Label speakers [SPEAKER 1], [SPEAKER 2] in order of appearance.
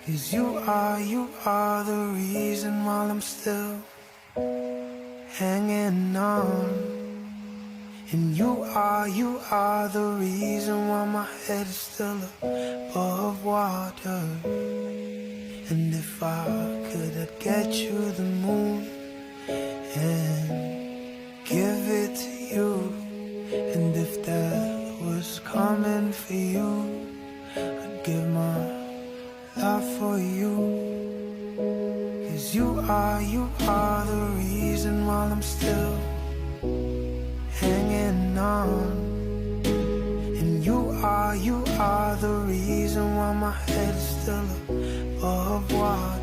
[SPEAKER 1] 'Cause you are the reason while I'm still hanging on. And you are the reason why my head is still above water. And if I could, I'd get you the moon and give it to you. And if that was coming for you, I'd give my life for you. 'Cause you are the reason while I'm still hanging on. And you are the reason why my head is still above water.